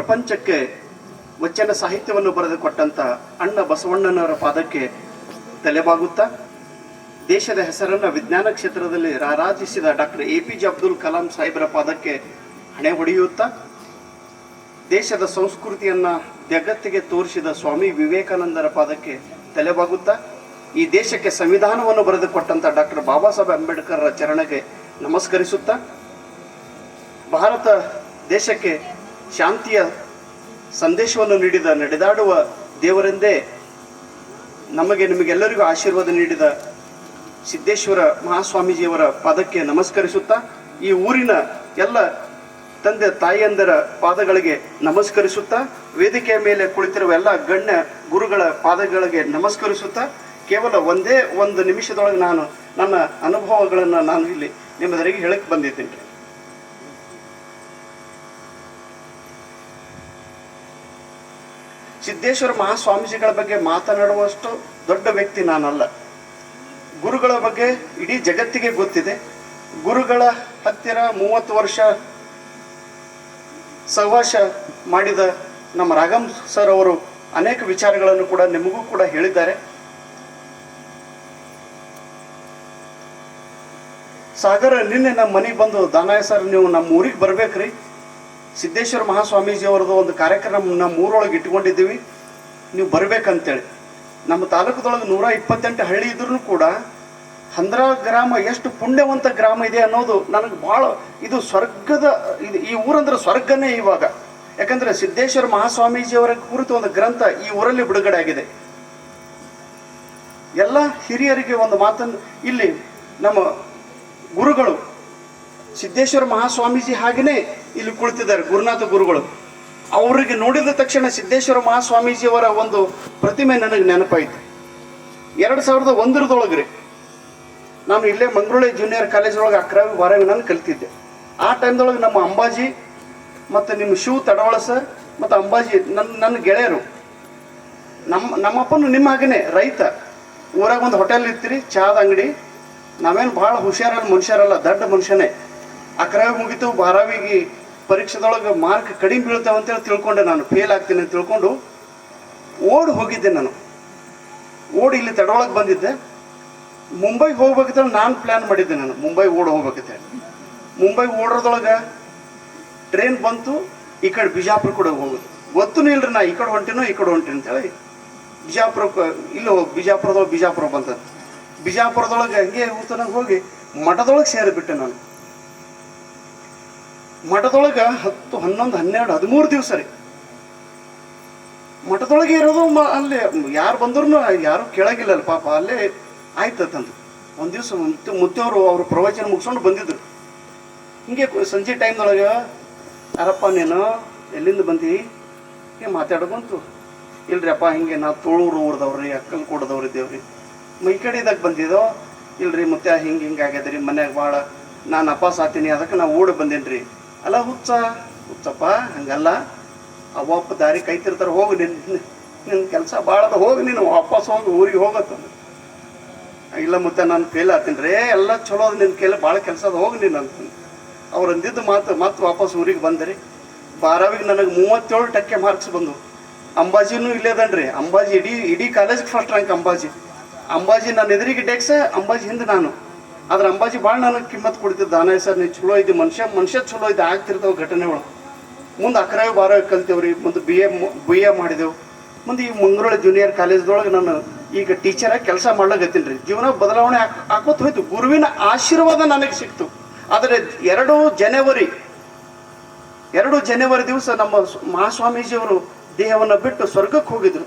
ಪ್ರಪಂಚಕ್ಕೆ ವಚನ ಸಾಹಿತ್ಯವನ್ನು ಬರೆದುಕೊಟ್ಟಂಥ ಅಣ್ಣ ಬಸವಣ್ಣನವರ ಪಾದಕ್ಕೆ ತಲೆಬಾಗುತ್ತಾ, ದೇಶದ ಹೆಸರನ್ನು ವಿಜ್ಞಾನ ಕ್ಷೇತ್ರದಲ್ಲಿ ರಾರಾಜಿಸಿದ ಡಾಕ್ಟರ್ APJ ಅಬ್ದುಲ್ ಕಲಾಂ ಸಾಹೇಬರ ಪಾದಕ್ಕೆ ಹಣೆ ಹೊಡೆಯುತ್ತಾ, ದೇಶದ ಸಂಸ್ಕೃತಿಯನ್ನು ಜಗತ್ತಿಗೆ ತೋರಿಸಿದ ಸ್ವಾಮಿ ವಿವೇಕಾನಂದರ ಪಾದಕ್ಕೆ ತಲೆಬಾಗುತ್ತಾ, ಈ ದೇಶಕ್ಕೆ ಸಂವಿಧಾನವನ್ನು ಬರೆದುಕೊಟ್ಟಂಥ ಡಾಕ್ಟರ್ ಬಾಬಾ ಸಾಹೇಬ್ ಅಂಬೇಡ್ಕರ್ ಚರಣಕ್ಕೆ ನಮಸ್ಕರಿಸುತ್ತಾ, ಭಾರತ ದೇಶಕ್ಕೆ ಶಾಂತಿಯ ಸಂದೇಶವನ್ನು ನೀಡಿದ ನಡೆದಾಡುವ ದೇವರೆಂದೇ ನಿಮಗೆಲ್ಲರಿಗೂ ಆಶೀರ್ವಾದ ನೀಡಿದ ಸಿದ್ದೇಶ್ವರ ಮಹಾಸ್ವಾಮೀಜಿಯವರ ಪಾದಕ್ಕೆ ನಮಸ್ಕರಿಸುತ್ತಾ, ಈ ಊರಿನ ಎಲ್ಲ ತಂದೆ ತಾಯಿಯಂದರ ಪಾದಗಳಿಗೆ ನಮಸ್ಕರಿಸುತ್ತಾ, ವೇದಿಕೆಯ ಮೇಲೆ ಕುಳಿತಿರುವ ಎಲ್ಲ ಗಣ್ಯ ಗುರುಗಳ ಪಾದಗಳಿಗೆ ನಮಸ್ಕರಿಸುತ್ತಾ, ಕೇವಲ ಒಂದೇ ಒಂದು ನಿಮಿಷದೊಳಗೆ ನಾನು ನನ್ನ ಅನುಭವಗಳನ್ನು ನಾನು ಇಲ್ಲಿ ನಿಮ್ಮೆದುರಿಗೆ ಹೇಳಕ್ಕೆ ಬಂದಿದ್ದೀನಿ. ಸಿದ್ದೇಶ್ವರ ಮಹಾಸ್ವಾಮೀಜಿಗಳ ಬಗ್ಗೆ ಮಾತನಾಡುವಷ್ಟು ದೊಡ್ಡ ವ್ಯಕ್ತಿ ನಾನಲ್ಲ. ಗುರುಗಳ ಬಗ್ಗೆ ಇಡೀ ಜಗತ್ತಿಗೆ ಗೊತ್ತಿದೆ. ಗುರುಗಳ ಹತ್ತಿರ 30 ವರ್ಷ ಸಹವಾಸ ಮಾಡಿದ ನಮ್ಮ ರಾಗಂ ಸರ್ ಅವರು ಅನೇಕ ವಿಚಾರಗಳನ್ನು ಕೂಡ ನಿಮಗೂ ಕೂಡ ಹೇಳಿದ್ದಾರೆ. ಸಾಗರ ನಿನ್ನೆ ನಮ್ಮ ಮನೆಗೆ ಬಂದು, ದಾನಾಯ ಸರ್ ನೀವು ನಮ್ಮ ಊರಿಗೆ ಬರ್ಬೇಕ್ರಿ, ಸಿದ್ದೇಶ್ವರ ಮಹಾಸ್ವಾಮೀಜಿ ಅವರದ್ದು ಒಂದು ಕಾರ್ಯಕ್ರಮ ನಮ್ಮ ಊರೊಳಗೆ ಇಟ್ಕೊಂಡಿದ್ದೀವಿ, ನೀವು ಬರ್ಬೇಕಂತೇಳಿ. ನಮ್ಮ ತಾಲೂಕದೊಳಗೆ 128 ಹಳ್ಳಿ ಇದ್ರೂ ಕೂಡ ಹಂದ್ರ ಗ್ರಾಮ ಎಷ್ಟು ಪುಣ್ಯವಂತ ಗ್ರಾಮ ಇದೆ ಅನ್ನೋದು ನನಗೆ ಭಾಳ, ಇದು ಸ್ವರ್ಗದ, ಇದು ಈ ಊರಂದ್ರೆ ಸ್ವರ್ಗನೇ ಇವಾಗ. ಯಾಕಂದರೆ ಸಿದ್ದೇಶ್ವರ ಮಹಾಸ್ವಾಮೀಜಿಯವರ ಕುರಿತು ಒಂದು ಗ್ರಂಥ ಈ ಊರಲ್ಲಿ ಬಿಡುಗಡೆ ಆಗಿದೆ. ಎಲ್ಲ ಹಿರಿಯರಿಗೆ ಒಂದು ಮಾತನ್ನು, ಇಲ್ಲಿ ನಮ್ಮ ಗುರುಗಳು ಸಿದ್ದೇಶ್ವರ ಮಹಾಸ್ವಾಮೀಜಿ ಹಾಗೆಯೇ ಇಲ್ಲಿ ಕುಳಿತಿದ್ದಾರೆ, ಗುರುನಾಥ ಗುರುಗಳು. ಅವರಿಗೆ ನೋಡಿದ ತಕ್ಷಣ ಸಿದ್ದೇಶ್ವರ ಮಹಾಸ್ವಾಮೀಜಿಯವರ ಒಂದು ಪ್ರತಿಮೆ ನನಗೆ ನೆನಪಾಯಿತು. 2001 ನಾನು ಇಲ್ಲೇ ಮಂಗಳೂರು ಜೂನಿಯರ್ ಕಾಲೇಜೊಳಗೆ 11ನೇ 12ನೇ ನಾನು ಕಲಿತಿದ್ದೆ. ಆ ಟೈಮ್ದೊಳಗೆ ನಮ್ಮ ಅಂಬಾಜಿ ಮತ್ತು ನಿಮ್ಮ ಶಿವ ತಡವಳ ಸರ್ ಮತ್ತು ಅಂಬಾಜಿ ನನ್ನ ಗೆಳೆಯರು, ನಮ್ಮಪ್ಪನು ನಿಮ್ಮ ಹಾಗೇ ರೈತ, ಊರಾಗ ಒಂದು ಹೋಟೆಲ್ ಇರ್ತೀರಿ, ಚಹಾದ ಅಂಗಡಿ. ನಾವೇನು ಭಾಳ ಹುಷಾರಲ್ಲ, ಮನುಷ್ಯರಲ್ಲ, ದೊಡ್ಡ ಮನುಷ್ಯನೇ. 11ನೇ ಮುಗಿತು, 12ವಿಗೆ ಪರೀಕ್ಷೆದೊಳಗೆ ಮಾರ್ಕ್ ಕಡಿಮೆ ಬೀಳ್ತಾವೆ ಅಂತೇಳಿ ತಿಳ್ಕೊಂಡೆ, ನಾನು ಫೇಲ್ ಆಗ್ತೀನಿ ಅಂತ ತಿಳ್ಕೊಂಡು ಓಡಿ ಹೋಗಿದ್ದೆ. ನಾನು ಓಡಿ ಇಲ್ಲಿ ತಡವಳಕ್ಕೆ ಬಂದಿದ್ದೆ. ಮುಂಬೈಗೆ ಹೋಗ್ಬೇಕಂತೇಳಿ ನಾನು ಪ್ಲ್ಯಾನ್ ಮಾಡಿದ್ದೆ. ನಾನು ಮುಂಬೈ ಹೋಗ್ಬೇಕಂತೇಳಿ ಮುಂಬೈಗೆ ಓಡೋದ್ರೊಳಗೆ ಟ್ರೈನ್ ಬಂತು, ಈ ಕಡೆ ಬಿಜಾಪುರ ಕೂಡ ಹೋಗೋದು ಗೊತ್ತೂ ಇಲ್ರಿ, ನಾ ಈ ಕಡೆ ಹೊಂಟೇನೋ ಈ ಕಡೆ ಹೊಂಟೇನೆ ಅಂತೇಳಿ ಬಿಜಾಪುರಕ್ಕೆ ಇಲ್ಲಿ ಬಿಜಾಪುರ ಬಂತ. ಬಿಜಾಪುರದೊಳಗೆ ಹಂಗೆ ಊತನಾಗ ಹೋಗಿ ಮಠದೊಳಗೆ ಸೇರಿಬಿಟ್ಟೆ. ನಾನು ಮಠದೊಳಗೆ 10, 11, 12, 13 ದಿವಸ ರೀ ಮಠದೊಳಗೆ ಇರೋದು. ಅಲ್ಲಿ ಯಾರು ಬಂದ್ರು ಯಾರು ಕೇಳಾಗಿಲ್ಲಲ್ಲ ಪಾಪ, ಅಲ್ಲೇ ಆಯ್ತಂದು. ಒಂದು ದಿವಸ ಮುತ್ತೆಯವರು ಅವ್ರ ಪ್ರವಚನ ಮುಗಿಸ್ಕೊಂಡು ಬಂದಿದ್ರು. ಹಿಂಗೆ ಸಂಜೆ ಟೈಮ್ದೊಳಗೆ, ಯಾರಪ್ಪ ನೀನು ಎಲ್ಲಿಂದ ಬಂದು ಹಿಂಗೆ ಮಾತಾಡೋದಂತು. ಇಲ್ರಿ ಅಪ್ಪ, ಹಿಂಗೆ ನಾವು ತೋಳೂರು ಊರ್ದವ್ರಿ, ಅಕ್ಕಲ್ಕೋಟದವ್ರು ಇದ್ದೇವ್ರಿ, ಈ ಕಡೆ ಇದಕ್ಕೆ ಬಂದಿದ್ದೋ. ಇಲ್ರಿ ಮುತ್ಯ ಹಿಂಗೆ ಆಗ್ಯದ್ರಿ, ಮನ್ಯಾಗ ಭಾಳ ನಾನು ಅಪಾಸ್ ಆತೀನಿ, ಅದಕ್ಕೆ ನಾವು ಓಡಿ ಬಂದೇನಿ ರೀ. ಅಲ್ಲ ಹುಚ್ಚಪ್ಪ, ಹಂಗಲ್ಲ, ಅವಪ್ಪ ದಾರಿ ಕೈತಿರ್ತಾರೆ, ಹೋಗಿ ನಿನ್ನ ಕೆಲಸ ಭಾಳ ಅದ, ಹೋಗಿ ನೀನು ವಾಪಸ್ ಹೋಗಿ ಊರಿಗೆ ಹೋಗತ್ತಂದು. ಇಲ್ಲ ಮುತ್ತೆ, ನಾನು ಫೇಲ್ ಆಗ್ತೀನಿ ರೀ, ಎಲ್ಲ ಚಲೋ ಅದ, ನಿನ್ನ ಕೈಲಿ ಭಾಳ ಕೆಲಸ ಅದ, ಹೋಗಿ ನೀನು ಅಂತಂದು. ಅವ್ರು ಅಂದಿದ್ದು ಮತ್ತೆ ವಾಪಸ್ ಊರಿಗೆ ಬಂದೆ. 12ವಿಗೆ ನನಗೆ 37% ಮಾರ್ಕ್ಸ್ ಬಂದು. ಅಂಬಾಜಿನೂ ಇಲ್ಲೇ ಅದನ್ರಿ, ಅಂಬಾಜಿ ಇಡೀ ಕಾಲೇಜಿಗೆ ಫಸ್ಟ್ ರ್ಯಾಂಕ್. ಅಂಬಾಜಿ ನನ್ನ ಎದುರಿಗೆ ಡೆಕ್ಸ, ಅಂಬಾಜಿ ಹಿಂದೆ ನಾನು. ಆದ್ರೆ ಅಂಬಾಜಿ ಭಾಳ ನನಗೆ ಕಿಮ್ಮತ್ತು ಕೊಡ್ತಿದ್ದ. ದಾನಾಯ ಸರ್ ನೀವು ಚಲೋ ಇದ್ದೆ, ಮನುಷ್ಯ ಚಲೋ ಇದ್ದೆ, ಆಗ್ತಿರ್ತಾವೆ ಘಟನೆಗಳು. ಮುಂದೆ 11ನೇ 12ನೇ ಕಲ್ತೇವ್ರಿ, ಮುಂದೆ BA ಮಾಡಿದೆವು. ಮುಂದೆ ಈ ಮಂಗಳೂರು ಜೂನಿಯರ್ ಕಾಲೇಜ್ದೊಳಗೆ ನಾನು ಈಗ ಟೀಚರಾಗಿ ಕೆಲಸ ಮಾಡ್ಲಾಗತ್ತೀನಿ ರೀ. ಜೀವನ ಬದಲಾವಣೆ ಹಾಕೋತ ಹೋಯ್ತು, ಗುರುವಿನ ಆಶೀರ್ವಾದ ನನಗೆ ಸಿಕ್ತು. ಆದರೆ 2 ಜನವರಿ ದಿವಸ ನಮ್ಮ ಮಹಾಸ್ವಾಮೀಜಿಯವರು ದೇಹವನ್ನು ಬಿಟ್ಟು ಸ್ವರ್ಗಕ್ಕೆ ಹೋಗಿದ್ರು.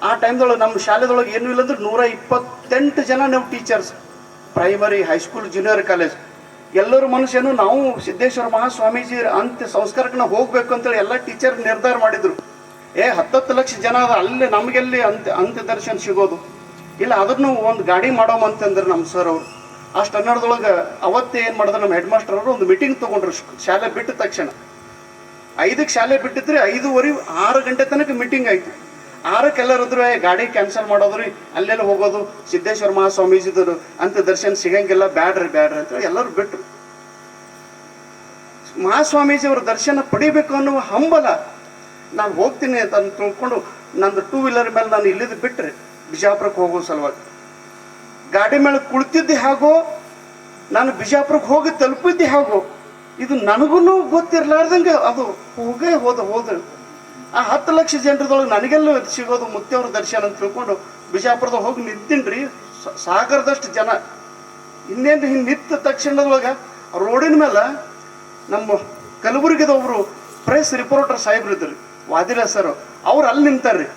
ಆ ಟೈಮ್ದೊಳಗೆ ನಮ್ಮ ಶಾಲೆದೊಳಗೆ ಏನೂ ಇಲ್ಲಂದ್ರೆ 128 ಜನ ನಾವು teachers, primary, high school, junior college ಎಲ್ಲರೂ ಮನುಷ್ಯನು. ನಾವು ಸಿದ್ದೇಶ್ವರ ಮಹಾಸ್ವಾಮೀಜಿ ಅಂತ್ಯ ಸಂಸ್ಕಾರಕ್ಕೆ ನಾವು ಹೋಗ್ಬೇಕು ಅಂತೇಳಿ ಎಲ್ಲ ಟೀಚರ್ ನಿರ್ಧಾರ ಮಾಡಿದ್ರು. 10 ಲಕ್ಷ ಜನ ಅದ, ಅಲ್ಲೇ ನಮಗೆಲ್ಲಿ ಅಂತ್ಯ ದರ್ಶನ ಸಿಗೋದು ಇಲ್ಲ, ಅದನ್ನು ಒಂದು ಗಾಡಿ ಮಾಡೋಮಂತಂದ್ರೆ ನಮ್ಮ ಸರ್ ಅವರು. ಅಷ್ಟು 12ದೊಳಗೆ ಅವತ್ತೇ ಏನು ಮಾಡಿದ್ರು, ನಮ್ಮ ಹೆಡ್ ಮಾಸ್ಟರ್ ಅವರು ಒಂದು ಮೀಟಿಂಗ್ ತೊಗೊಂಡ್ರು. ಶಾಲೆ ಬಿಟ್ಟ ತಕ್ಷಣ 5ಕ್ಕೆ ಶಾಲೆ ಬಿಟ್ಟಿದ್ರಿ, 5:30 6 ಗಂಟೆ ತನಕ ಮೀಟಿಂಗ್ ಆಯಿತು. 6ಕ್ಕೆ ಎಲ್ಲರಿದ್ರು ಗಾಡಿ ಕ್ಯಾನ್ಸಲ್ ಮಾಡೋದ್ರಿ, ಅಲ್ಲೆಲ್ಲ ಹೋಗೋದು, ಸಿದ್ದೇಶ್ವರ ಮಹಾಸ್ವಾಮೀಜಿದ್ರು ಅಂತ್ಯ ದರ್ಶನ ಸಿಗಂಗಿಲ್ಲ, ಬ್ಯಾಡ್ರಿ ಅಂತೇಳಿ ಎಲ್ಲರೂ ಬಿಟ್ಟರು. ಮಹಾಸ್ವಾಮೀಜಿಯವರ ದರ್ಶನ ಪಡಿಬೇಕು ಅನ್ನುವ ಹಂಬಲ ನಾನು ಹೋಗ್ತೀನಿ ಅಂತ ತಿಳ್ಕೊಂಡು ನಂದು 2 ವೀಲರ್ ಮೇಲೆ ನಾನು ಇಲ್ಲಿದ್ದು ಬಿಟ್ಟರೆ ಬಿಜಾಪುರಕ್ಕೆ ಹೋಗೋ ಸಲುವಾಗಿ ಗಾಡಿ ಮೇಲೆ ಕುಳಿತಿದ್ದೆ ಹಾಗೋ ನಾನು ಬಿಜಾಪುರಕ್ಕೆ ಹೋಗಿ ತಲುಪಿದ್ದೆ ಹಾಗೋ ಇದು ನನಗೂ ಗೊತ್ತಿರ್ಲಾರ್ದಂಗೆ ಅದು ಹೋದ ಆ 10 ಲಕ್ಷ ಜನರದೊಳಗೆ ನನಗೆಲ್ಲ ಸಿಗೋದು ಮುತ್ತೆಯವ್ರ ದರ್ಶನ ಅಂತ ತಿಳ್ಕೊಂಡು ಬಿಜಾಪುರದಾಗ ಹೋಗಿ ನಿಂತೀನಿ ರೀ. ಸಾಗರದಷ್ಟು ಜನ ಇನ್ನೇನು ಹಿಂಗೆ ನಿಂತ ತಕ್ಷಣದೊಳಗೆ ರೋಡಿನ ಮೇಲೆ ನಮ್ಮ ಕಲಬುರಗಿದೊಬ್ರು ಪ್ರೆಸ್ ರಿಪೋರ್ಟರ್ ಸಾಹೇಬ್ರು ಇದ್ರಿ, ವಾದಿರ ಸರ್, ಅವ್ರು ಅಲ್ಲಿ ನಿಂತಾರ್ರಿ.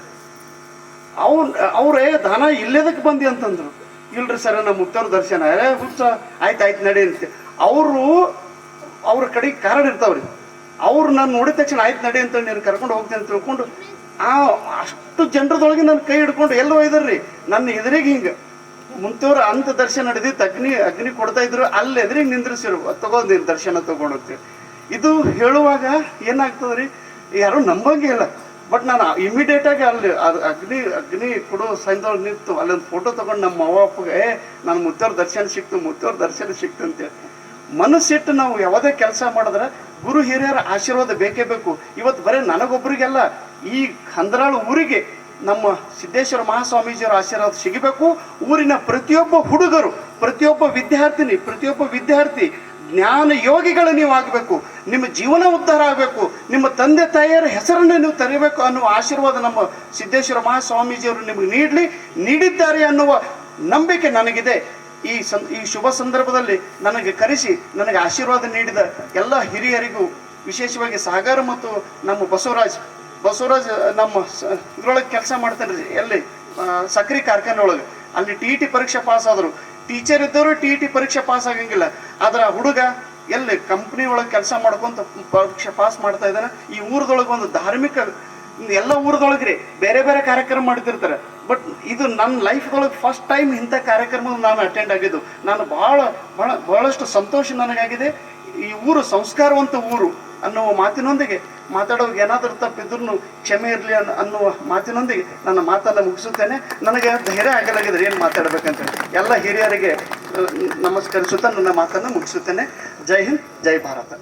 ಅವ್ರೇ ದಾನ ಇಲ್ಲೇದಕ್ಕೆ ಬಂದಿ ಅಂತಂದ್ರು. ಇಲ್ರಿ ಸರ್ ನಮ್ಮ ಮುತ್ತವ್ರ ದರ್ಶನ ಹುಚ್ಚ ಆಯ್ತು ನಡಿ ಅಂತ ಅವ್ರ ಕಡೆಗೆ ಕಾರಣ ಇರ್ತಾವ್ರಿ. ಅವ್ರು ನಾನು ನೋಡಿದ ತಕ್ಷಣ ಆಯ್ತು ನಡಿ ಅಂತ ನೀನು ಕರ್ಕೊಂಡು ಹೋಗ್ತೀನಿ ಅಂತ ತಿಳ್ಕೊಂಡು ಅಷ್ಟು ಜನರದೊಳಗೆ ನನ್ನ ಕೈ ಹಿಡ್ಕೊಂಡು ಎಲ್ಲ ಒಯ್ದಾರ್ರಿ. ನನ್ನ ಎದುರಿಗೆ ಹಿಂಗೆ ಮುಂತವ್ರ ಅಂತ ದರ್ಶನ ನಡೆದಿತ್ತು, ಅಗ್ನಿ ಕೊಡ್ತಾ ಇದ್ರು, ಅಲ್ಲಿ ಎದುರಿಗೆ ನಿಂದ್ರಿಸಿರು ತಗೊಂಡು ದರ್ಶನ ತಗೊಂಡೋಗ್ತೀವಿ. ಇದು ಹೇಳುವಾಗ ಏನಾಗ್ತದ್ರಿ, ಯಾರು ನಂಬಂಗೆ ಇಲ್ಲ. ಬಟ್ ನಾನು ಇಮಿಡಿಯೇಟಾಗಿ ಅಲ್ಲಿ ಅದು ಅಗ್ನಿ ಕೊಡೋ ಸೈನ್ದೊಳಗೆ ನಿಂತು ಅಲ್ಲೊಂದು ಫೋಟೋ ತೊಗೊಂಡು ನಮ್ಮ ಅವ್ವ ಅಪ್ಪಗೆ ನಾನು ಮುತ್ತವ್ರ ದರ್ಶನ ಸಿಕ್ತು ಅಂತೇಳಿ ಮನಸ್ಸಿಟ್ಟು ನಾವು ಯಾವುದೇ ಕೆಲಸ ಮಾಡಿದ್ರೆ ಗುರು ಹಿರಿಯರ ಆಶೀರ್ವಾದ ಬೇಕೇ ಬೇಕು. ಇವತ್ತು ಬರೀ ನನಗೊಬ್ಬರಿಗೆಲ್ಲ ಈ ಹಂದರಾಳು ಊರಿಗೆ ನಮ್ಮ ಸಿದ್ದೇಶ್ವರ ಮಹಾಸ್ವಾಮೀಜಿಯವರ ಆಶೀರ್ವಾದ ಸಿಗಬೇಕು. ಊರಿನ ಪ್ರತಿಯೊಬ್ಬ ಹುಡುಗರು, ಪ್ರತಿಯೊಬ್ಬ ವಿದ್ಯಾರ್ಥಿ ಜ್ಞಾನ ಯೋಗಿಗಳು ನೀವು ಆಗಬೇಕು. ನಿಮ್ಮ ಜೀವನ ಉದ್ಧಾರ ಆಗಬೇಕು. ನಿಮ್ಮ ತಂದೆ ತಾಯಿಯರ ಹೆಸರನ್ನು ನೀವು ತರಬೇಕು ಅನ್ನುವ ಆಶೀರ್ವಾದ ನಮ್ಮ ಸಿದ್ದೇಶ್ವರ ಮಹಾಸ್ವಾಮೀಜಿಯವರು ನಿಮಗೆ ನೀಡಿದ್ದಾರೆ ಅನ್ನುವ ನಂಬಿಕೆ ನನಗಿದೆ. ಈ ಶುಭ ಸಂದರ್ಭದಲ್ಲಿ ನನಗೆ ಕರೆಸಿ ನನಗೆ ಆಶೀರ್ವಾದ ನೀಡಿದ ಎಲ್ಲ ಹಿರಿಯರಿಗೂ, ವಿಶೇಷವಾಗಿ ಸಾಗರ ಮತ್ತು ನಮ್ಮ ಬಸವರಾಜ್ ನಮ್ಮ ಇದ್ರೊಳಗೆ ಕೆಲಸ ಮಾಡ್ತಾನೆ ರೀ, ಎಲ್ಲಿ ಸಕ್ರೆ ಕಾರ್ಖಾನೆ ಒಳಗೆ. ಅಲ್ಲಿ TET ಪರೀಕ್ಷೆ ಪಾಸ್ ಆದರು. ಟೀಚರ್ ಇದ್ದವರು TET ಪರೀಕ್ಷೆ ಪಾಸ್ ಆಗಂಗಿಲ್ಲ. ಆದ್ರೆ ಹುಡುಗ ಎಲ್ಲಿ ಕಂಪ್ನಿ ಒಳಗೆ ಕೆಲಸ ಮಾಡ್ಕೊಂತ ಪರೀಕ್ಷೆ ಪಾಸ್ ಮಾಡ್ತಾ ಇದ್ದಾನೆ. ಈ ಊರದೊಳಗೆ ಒಂದು ಧಾರ್ಮಿಕ, ಎಲ್ಲ ಊರದೊಳಗ್ರಿ ಬೇರೆ ಬೇರೆ ಕಾರ್ಯಕ್ರಮ ಮಾಡ್ತಿರ್ತಾರೆ. ಬಟ್ ಇದು ನನ್ನ ಲೈಫ್ದೊಳಗೆ ಫಸ್ಟ್ ಟೈಮ್ ಇಂಥ ಕಾರ್ಯಕ್ರಮ ನಾನು ಅಟೆಂಡ್ ಆಗಿದ್ದು. ನಾನು ಬಹಳಷ್ಟು ಸಂತೋಷ ನನಗಾಗಿದೆ. ಈ ಊರು ಸಂಸ್ಕಾರವಂತ ಊರು ಅನ್ನುವ ಮಾತಿನೊಂದಿಗೆ ಮಾತಾಡೋರಿಗೆ ಏನಾದರೂ ತಪ್ಪಿದ್ರು ಕ್ಷಮೆ ಇರಲಿ ಅನ್ನುವ ಮಾತಿನೊಂದಿಗೆ ನನ್ನ ಮಾತನ್ನು ಮುಗಿಸುತ್ತೇನೆ. ನನಗೆ ಧೈರ್ಯ ಆಗಲಾಗಿದ್ರೆ ಏನು ಮಾತಾಡಬೇಕಂತ ಎಲ್ಲ ಹಿರಿಯರಿಗೆ ನಮಸ್ಕರಿಸುತ್ತಾ ನನ್ನ ಮಾತನ್ನು ಮುಗಿಸುತ್ತೇನೆ. ಜೈ ಹಿಂದ್, ಜೈ ಭಾರತ.